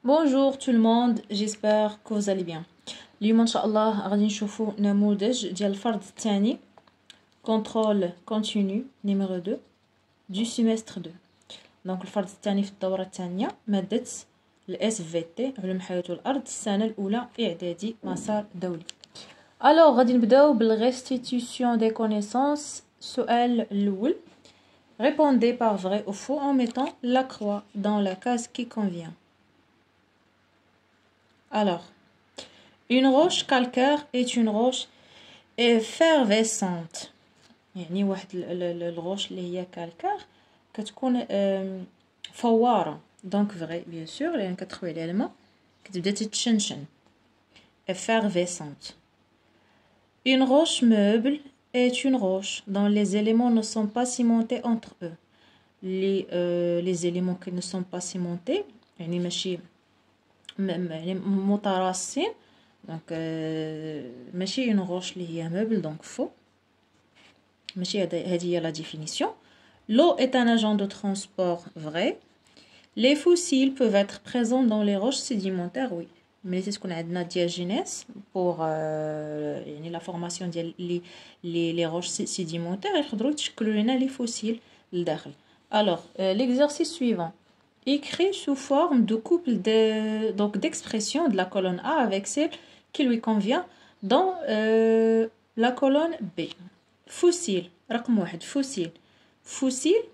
Bonjour tout le monde, j'espère que vous allez bien. اليوم ان شاء الله غادي نشوفوا نموذج ديال الفرض الثاني contrôle continu numéro 2 du semestre 2. دونك الفرض الثاني في الدورة الثانية مادة الاس في تي علوم الحياة والأرض السنة الأولى إعدادي مسار دولي. Alors غادي نبداو بالrestitution des connaissances. السؤال الأول. Répondez par vrai ou faux en mettant la croix dans la case qui convient. Alors, une roche calcaire est une roche effervescente. يعني واحد الروش اللي هي كالكار كتكون فوارة. دونك فري بيان سور لأن كتخوي عليها الماء كتبدا تتشنشن. effervescente. Une roche meuble est une roche dont les éléments ne sont pas cimentés entre eux. Les éléments qui ne sont pas cimentés يعني ماشي متراصين دونك ماشي اون روش اللي هي مeuble دونك فو ماشي هذه هي لا ديفينيسيون. L'eau est un agent de transport vrai. Les fossiles peuvent être présents dans les roches sédimentaires oui. ملي تكون عندنا diagénèse pour يعني لا فورماسيون ديال لي روش sédimentaires يقدروا يتشكلوا لنا لي فوسيل لداخل. Alors l'exercice suivant. Écrit sous forme de couple d'expressions de la colonne A avec celle qui lui convient dans la colonne B. Fossiles. رقم واحد. Fossiles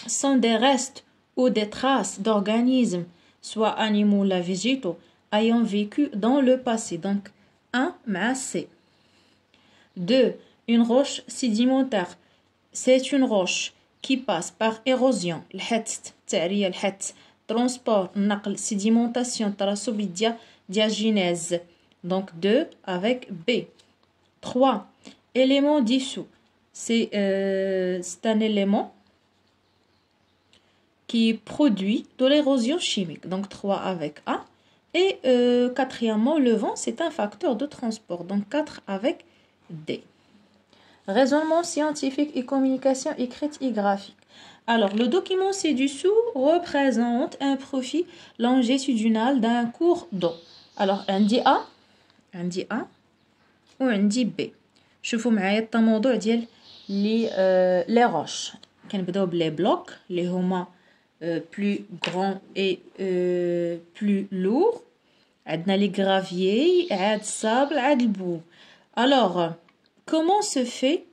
sont des restes ou des traces d'organismes, soit animaux ou végétaux, ayant vécu dans le passé. Donc, 1 مع C. 2. Une roche sédimentaire. C'est une roche qui passe par érosion, الحت تعرية الحت, transport نقل, sédimentation ترسب, diagénèse. Donc 2 avec B. 3. Élément dissous. C'est un élément qui produit de l'érosion chimique. Donc 3 avec A. Et quatrièmement, le vent, c'est un facteur de transport. Donc 4 avec D. Raisonnement scientifique et communication écrite et graphique. Alors, le document ci-dessous représente un profil longitudinal d'un cours d'eau. Alors, un dit A ou un dit B. شوفوا معايا التموضع ديال les roches. كنبداو بلي بلوك اللي هما plus grands et plus lourds. عندنا les graviers, عاد السابل, عاد البو. Alors, comment se fait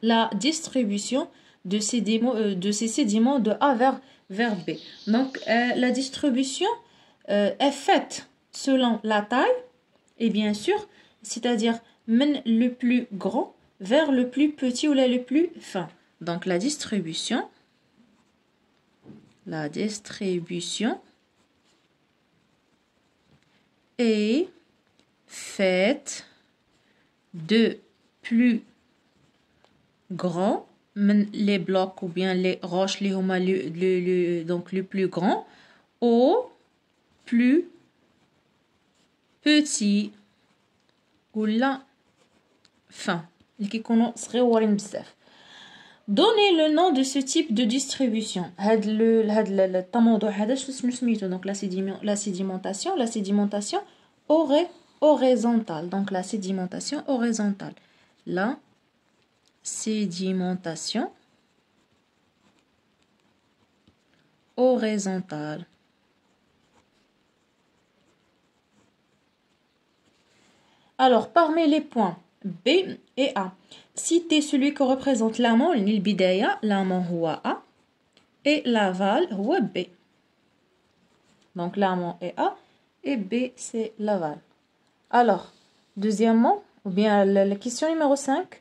la distribution de ces sédiments de A vers B? Donc, la distribution est faite selon la taille et bien sûr, c'est-à-dire le plus grand vers le plus petit ou le plus fin. Donc, la distribution est faite de plus grand, les blocs ou bien les roches, donc le plus grand, au plus petit ou la fin. Donnez le nom de ce type de distribution. Donc la sédimentation horizontale. Donc la sédimentation horizontale. La sédimentation horizontale. Alors, parmi les points B et A, citez celui qui représente l'amont, l'bidaya, l'amont huwa A, et l'aval huwa B. Donc, l'amont est A, et B, c'est l'aval. Alors, deuxièmement, ou bien la question numéro 5,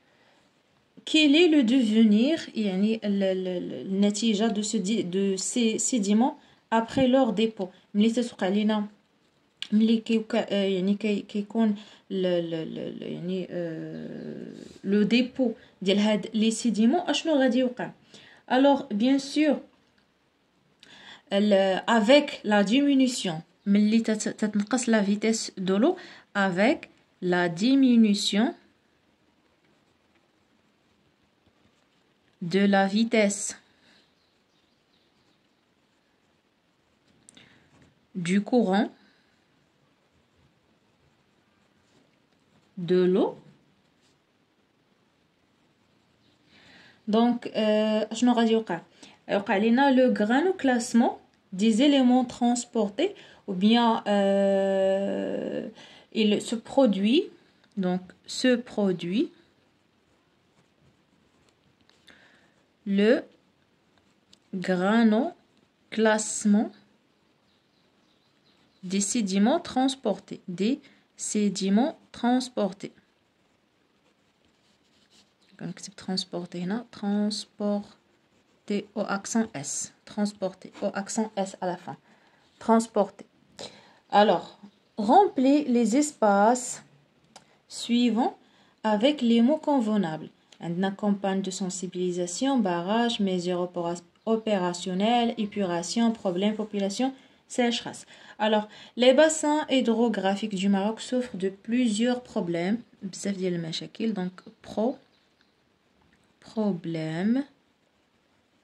quel est le devenir, النتيجة de ces sédiments après leur dépôt? ملي تتوقع لينا ملي كيكون يعني le dépôt ديال هاد les sédiments اشنو غادي يوقع؟ Alors bien sûr avec la diminution ملي تتنقص la vitesse de l'eau, avec la diminution de la vitesse du courant de l'eau. Donc, شنو غادي يوقع لنا le granulation des éléments transportés ou bien il se produit le granulation des sédiments transportés نكتب transporté هنا transporté au accent S transporté au accent S à la fin transporté. Alors remplis les espaces suivants avec les mots convenables. عندنا campagne de sensibilisation, barrage, mesures opérationnelles, épuration, problème, population, sécheresse. Alors, les bassins hydrographiques du Maroc souffrent de plusieurs problèmes. بزاف ديال المشاكل. Donc,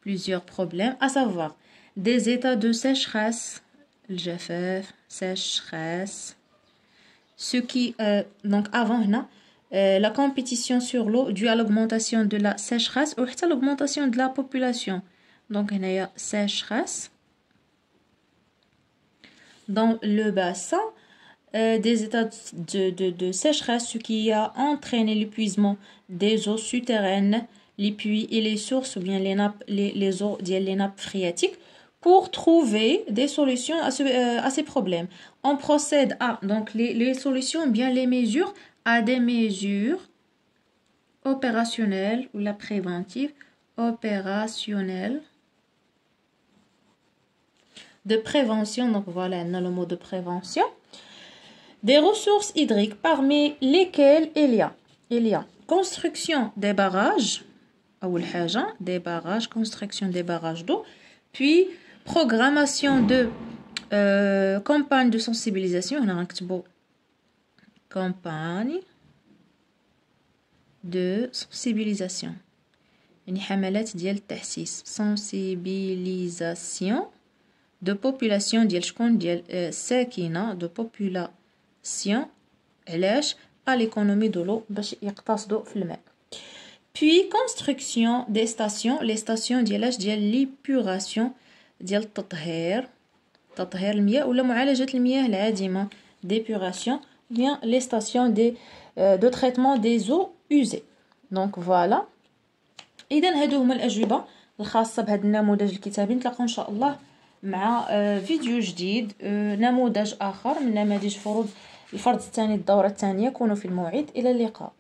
plusieurs problèmes, à savoir des états de sécheresse, الجفاف, sécheresse, ce qui, donc avant la compétition sur l'eau due à l'augmentation de la sécheresse ou à l'augmentation de la population. Donc, il y a sécheresse dans le bassin, des états de sécheresse, ce qui a entraîné l'épuisement des eaux souterraines, les puits et les sources ou bien les eaux les nappes phréatiques. Pour trouver des solutions à ces problèmes, on procède à donc les solutions ou bien les mesures à des mesures opérationnelles ou la préventive opérationnelle de prévention. Donc voilà, on a le mot de prévention. Des ressources hydriques parmi lesquelles il y a construction des barrages, construction des barrages d'eau, puis programmation de campagne de sensibilisation. On a un campagne de sensibilisation. يعني حملات ديال التحسيس sensibilisation de population ديال شكون ديال ساكنة de population علاش à l'économie de l'eau باش يقتصدوا في الماء. Puis construction des stations, les stations ديال l'épuration ديال التطهير المياه ولا معالجة المياه العادمة d'épuration bien les stations de traitement des eaux usées. Donc voilà. إذا هادو هما الأجوبة الخاصة بهذا النموذج الكتابي. نتلاقاو إن شاء الله مع فيديو جديد نموذج آخر من نماذج الفرض الثاني الدورة الثانية. كونوا في الموعد. إلى اللقاء.